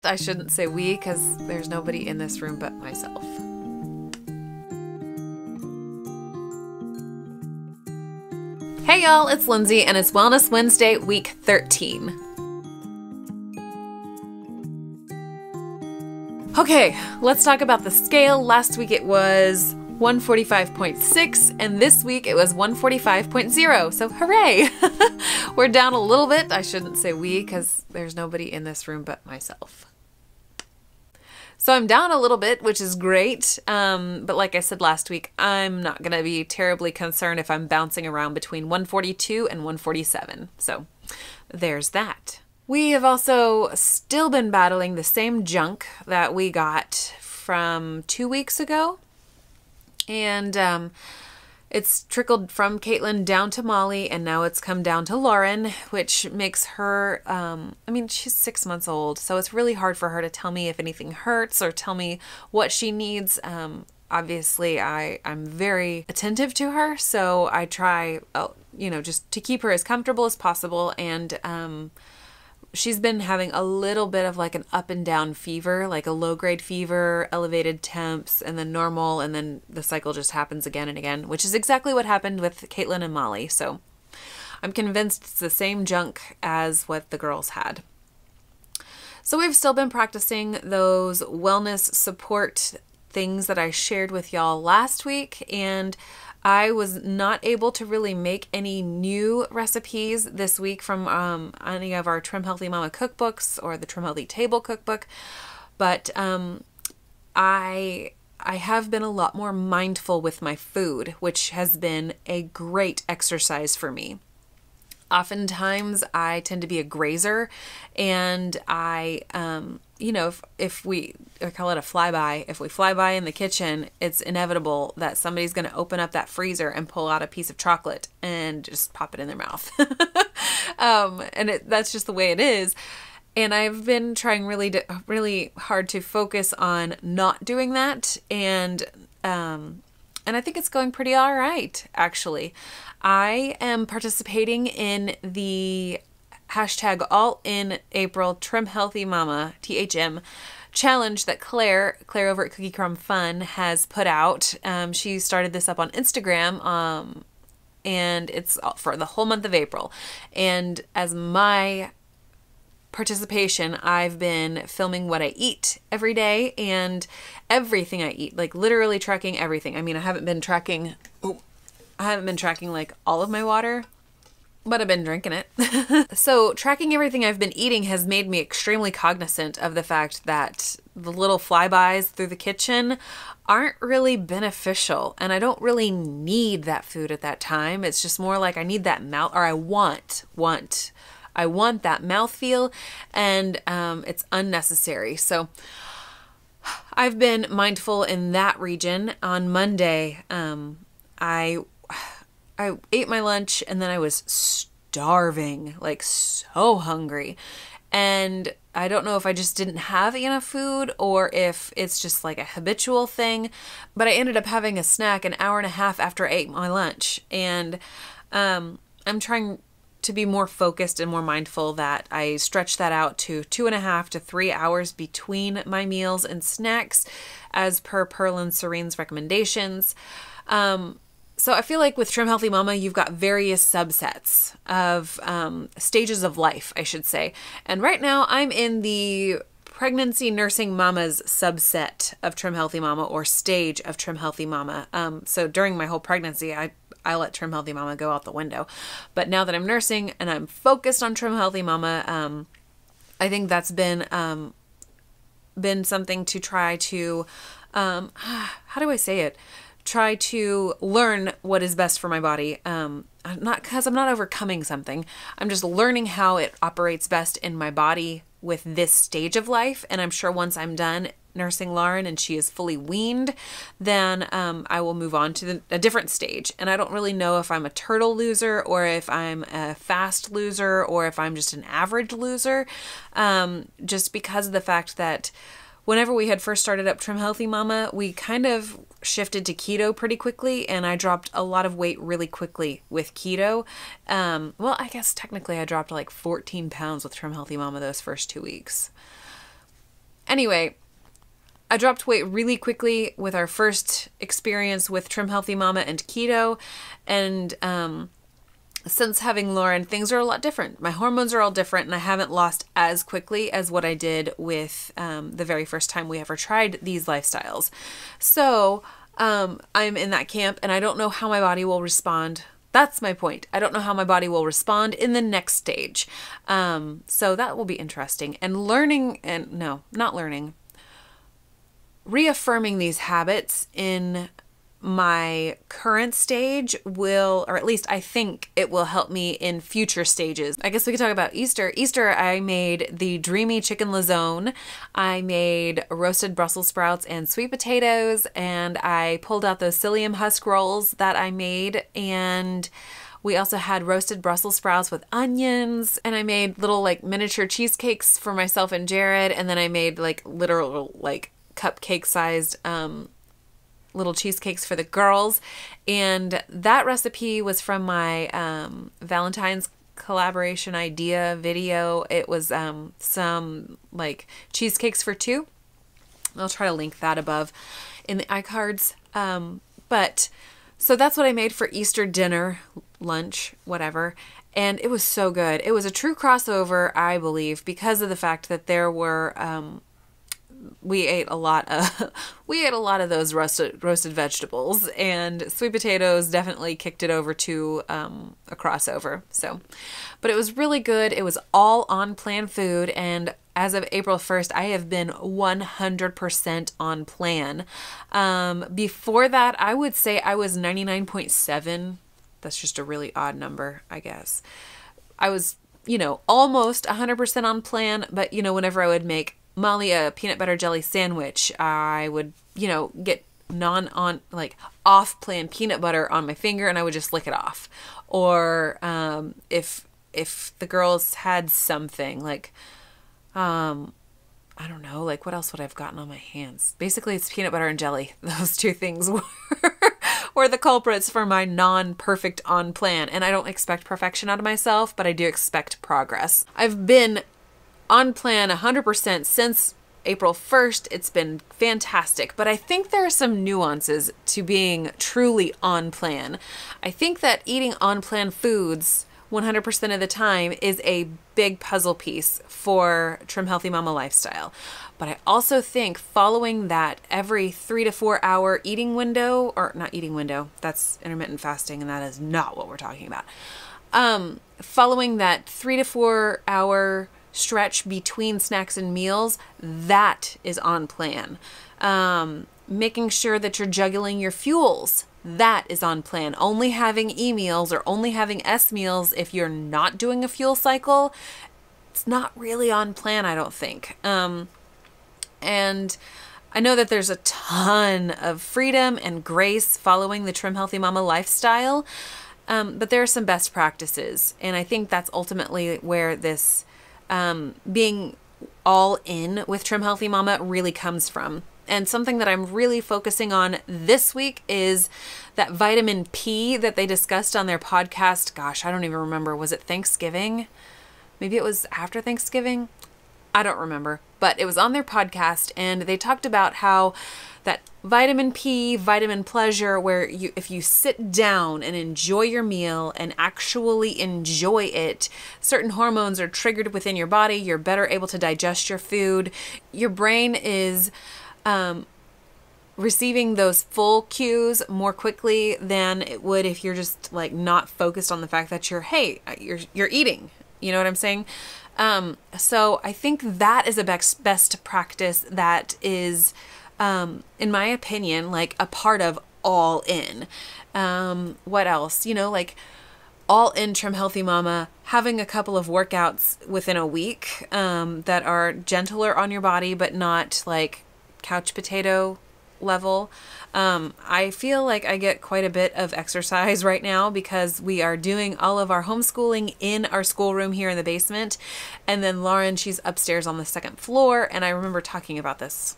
I shouldn't say we because there's nobody in this room but myself. Hey y'all, it's Lindsay and it's Wellness Wednesday, week 13. Okay, let's talk about the scale. Last week it was 145.6 and this week it was 145.0, so hooray! We're down a little bit. I shouldn't say we because there's nobody in this room but myself. So I'm down a little bit, which is great, but like I said last week, I'm not going to be terribly concerned if I'm bouncing around between 142 and 147, so there's that. We have also still been battling the same junk that we got from 2 weeks ago, and it's trickled from Caitlin down to Molly, and now it's come down to Lauren, which makes her, I mean, she's 6 months old, so it's really hard for her to tell me if anything hurts or tell me what she needs. Obviously, I'm very attentive to her, so I try, just to keep her as comfortable as possible, and she's been having a little bit of like an up and down fever, like a low grade fever, elevated temps, and then normal, and then the cycle just happens again and again, which is exactly what happened with Caitlin and Molly. So I'm convinced it's the same junk as what the girls had. So we've still been practicing those wellness support things that I shared with y'all last week, and I was not able to really make any new recipes this week from any of our Trim Healthy Mama cookbooks or the Trim Healthy Table cookbook, but I have been a lot more mindful with my food, which has been a great exercise for me. Oftentimes I tend to be a grazer, and I, I call it a flyby. If we fly by in the kitchen, it's inevitable that somebody's going to open up that freezer and pull out a piece of chocolate and just pop it in their mouth. That's just the way it is. And I've been trying really hard to focus on not doing that. And I think it's going pretty all right, actually. I am participating in the hashtag All In April Trim Healthy Mama, THM, challenge that Claire over at Cookie Crumb Fun has put out. She started this up on Instagram, and it's for the whole month of April. And as my participation, I've been filming what I eat every day and everything I eat, like literally tracking everything. I mean, I haven't been tracking like all of my water, but I've been drinking it. So tracking everything I've been eating has made me extremely cognizant of the fact that the little flybys through the kitchen aren't really beneficial, and I don't really need that food at that time. It's just more like I need that I want that mouthfeel, and it's unnecessary. So I've been mindful in that region. On Monday, I ate my lunch and then I was starving, like so hungry. And I don't know if I just didn't have enough food or if it's just like a habitual thing, but I ended up having a snack an hour and a half after I ate my lunch. And I'm trying to be more focused and more mindful that I stretch that out to 2.5 to 3 hours between my meals and snacks as per Pearl and Serene's recommendations. So I feel like with Trim Healthy Mama, you've got various subsets of stages of life, I should say. And right now I'm in the pregnancy nursing mamas subset of Trim Healthy Mama, or stage of Trim Healthy Mama. So during my whole pregnancy, I let Trim Healthy Mama go out the window. But now that I'm nursing and I'm focused on Trim Healthy Mama, I think that's been something to try to, how do I say it? Try to learn what is best for my body. Not because I'm not overcoming something. I'm just learning how it operates best in my body with this stage of life. And I'm sure once I'm done nursing Lauren and she is fully weaned, then I will move on to a different stage. And I don't really know if I'm a turtle loser or if I'm a fast loser or if I'm just an average loser, just because of the fact that whenever we had first started up Trim Healthy Mama, we kind of shifted to keto pretty quickly, and I dropped a lot of weight really quickly with keto. Well, I guess technically I dropped like 14 pounds with Trim Healthy Mama those first 2 weeks. Anyway, I dropped weight really quickly with our first experience with Trim Healthy Mama and keto. And since having Lauren, things are a lot different. My hormones are all different, and I haven't lost as quickly as what I did with the very first time we ever tried these lifestyles. So I'm in that camp, and I don't know how my body will respond. That's my point. I don't know how my body will respond in the next stage. So that will be interesting. And reaffirming these habits in my current stage will, or at least I think it will help me in future stages. I guess we could talk about Easter. Easter, I made the dreamy chicken lazone. I made roasted Brussels sprouts and sweet potatoes, and I pulled out those psyllium husk rolls that I made, and we also had roasted Brussels sprouts with onions, and I made little like miniature cheesecakes for myself and Jared, and then I made like literal like cupcake sized little cheesecakes for the girls. And that recipe was from my Valentine's collaboration idea video. It was some like cheesecakes for two. I'll try to link that above in the iCards. But so that's what I made for Easter dinner, lunch, whatever. And it was so good. It was a true crossover, I believe, because of the fact that there were we ate a lot of those roasted vegetables, and sweet potatoes definitely kicked it over to a crossover. So, but it was really good. It was all on plan food, and as of April 1st, I have been 100% on plan. Before that, I would say I was 99.7. That's just a really odd number, I guess. I was, almost 100% on plan, but whenever I would make Molly a peanut butter jelly sandwich, I would, get off-plan peanut butter on my finger, and I would just lick it off. Or if the girls had something like, I don't know, like what else would I have gotten on my hands? Basically, it's peanut butter and jelly. Those two things were the culprits for my non-perfect on plan. And I don't expect perfection out of myself, but I do expect progress. I've been on plan 100% since April 1st. It's been fantastic, but I think there are some nuances to being truly on plan. I think that eating on plan foods 100% of the time is a big puzzle piece for Trim Healthy Mama lifestyle. But I also think following that every 3 to 4 hour eating window, or not eating window, that's intermittent fasting, and that is not what we're talking about. Following that 3 to 4 hour stretch between snacks and meals, that is on plan. Making sure that you're juggling your fuels, that is on plan. Only having E meals or only having S meals if you're not doing a fuel cycle, it's not really on plan, I don't think. And I know that there's a ton of freedom and grace following the Trim Healthy Mama lifestyle, but there are some best practices, and I think that's ultimately where this being all in with Trim Healthy Mama really comes from. And something that I'm really focusing on this week is that vitamin P that they discussed on their podcast. Gosh, I don't even remember. Was it Thanksgiving? Maybe it was after Thanksgiving. I don't remember, but it was on their podcast, and they talked about how that vitamin P, vitamin pleasure, where if you sit down and enjoy your meal and actually enjoy it, certain hormones are triggered within your body. You're better able to digest your food. Your brain is receiving those full cues more quickly than it would if you're just like not focused on the fact that you're eating. You know what I'm saying? So I think that is a best practice that is, in my opinion, like a part of all in. What else? Like all in Trim Healthy Mama, having a couple of workouts within a week, that are gentler on your body, but not like couch potato level. I feel like I get quite a bit of exercise right now because we are doing all of our homeschooling in our schoolroom here in the basement. And then Lauren, she's upstairs on the second floor. And I remember talking about this.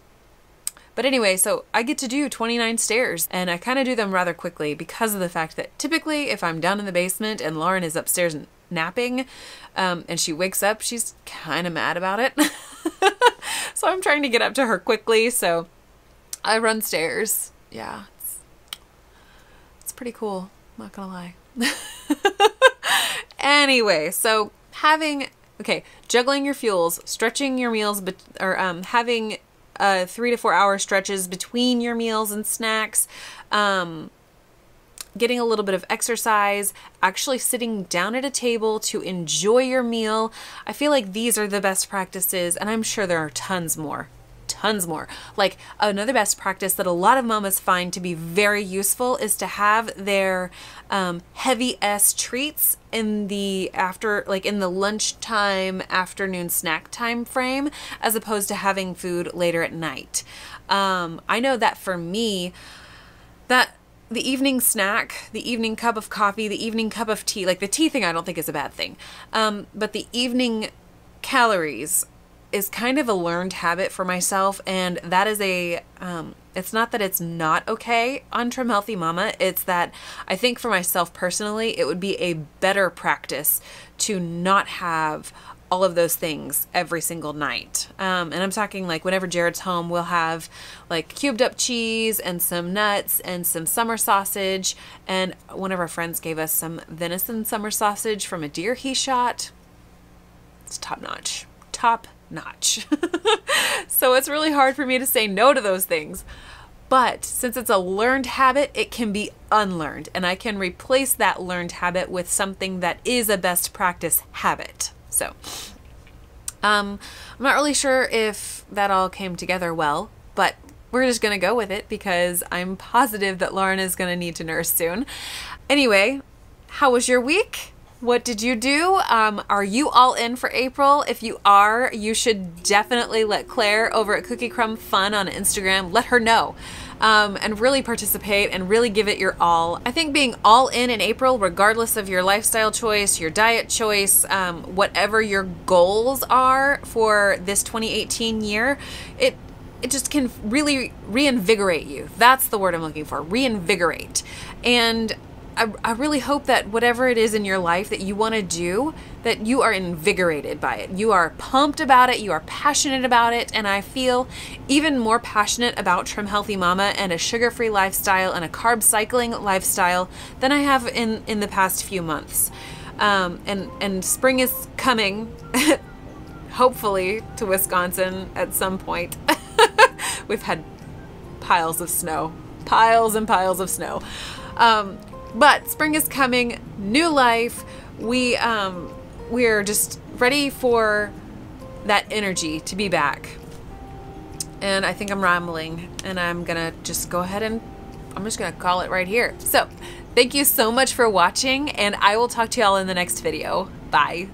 But anyway, so I get to do 29 stairs, and I kind of do them rather quickly because of the fact that typically if I'm down in the basement and Lauren is upstairs napping, and she wakes up, she's kind of mad about it. So I'm trying to get up to her quickly. So I run stairs. Yeah, it's pretty cool. Not gonna lie. Anyway, so juggling your fuels, stretching your meals, or having 3 to 4 hour stretches between your meals and snacks, getting a little bit of exercise, actually sitting down at a table to enjoy your meal. I feel like these are the best practices, and I'm sure there are tons more. Like another best practice that a lot of mamas find to be very useful is to have their heavy S treats in the in the lunchtime, afternoon snack time frame, as opposed to having food later at night. I know that for me, that the evening snack, the evening cup of coffee, the evening cup of tea, like the tea thing I don't think is a bad thing, but the evening calories is kind of a learned habit for myself, and that is it's not that it's not okay on Trim Healthy Mama, it's that I think for myself personally, it would be a better practice to not have all of those things every single night. And I'm talking like whenever Jared's home, we'll have like cubed up cheese and some nuts and some summer sausage. And one of our friends gave us some venison summer sausage from a deer he shot. It's top notch. Top notch. So it's really hard for me to say no to those things. But since it's a learned habit, it can be unlearned. And I can replace that learned habit with something that is a best practice habit. So, I'm not really sure if that all came together well, but we're just going to go with it because I'm positive that Lauren is going to need to nurse soon. Anyway, how was your week? What did you do? Are you all in for April? If you are, you should definitely let Claire over at Cookie Crumb Fun on Instagram, let her know. And really participate and really give it your all. I think being all in April, regardless of your lifestyle choice, your diet choice, whatever your goals are for this 2018 year, it just can really reinvigorate you. That's the word I'm looking for, reinvigorate. And I really hope that whatever it is in your life that you want to do, that you are invigorated by it. You are pumped about it. You are passionate about it. And I feel even more passionate about Trim Healthy Mama and a sugar-free lifestyle and a carb cycling lifestyle than I have in the past few months. And spring is coming, hopefully, to Wisconsin at some point. We've had piles of snow, piles and piles of snow. But spring is coming, new life. We're just ready for that energy to be back. And I think I'm rambling, and I'm gonna just go ahead and I'm just gonna call it right here. So thank you so much for watching, and I will talk to y'all in the next video. Bye.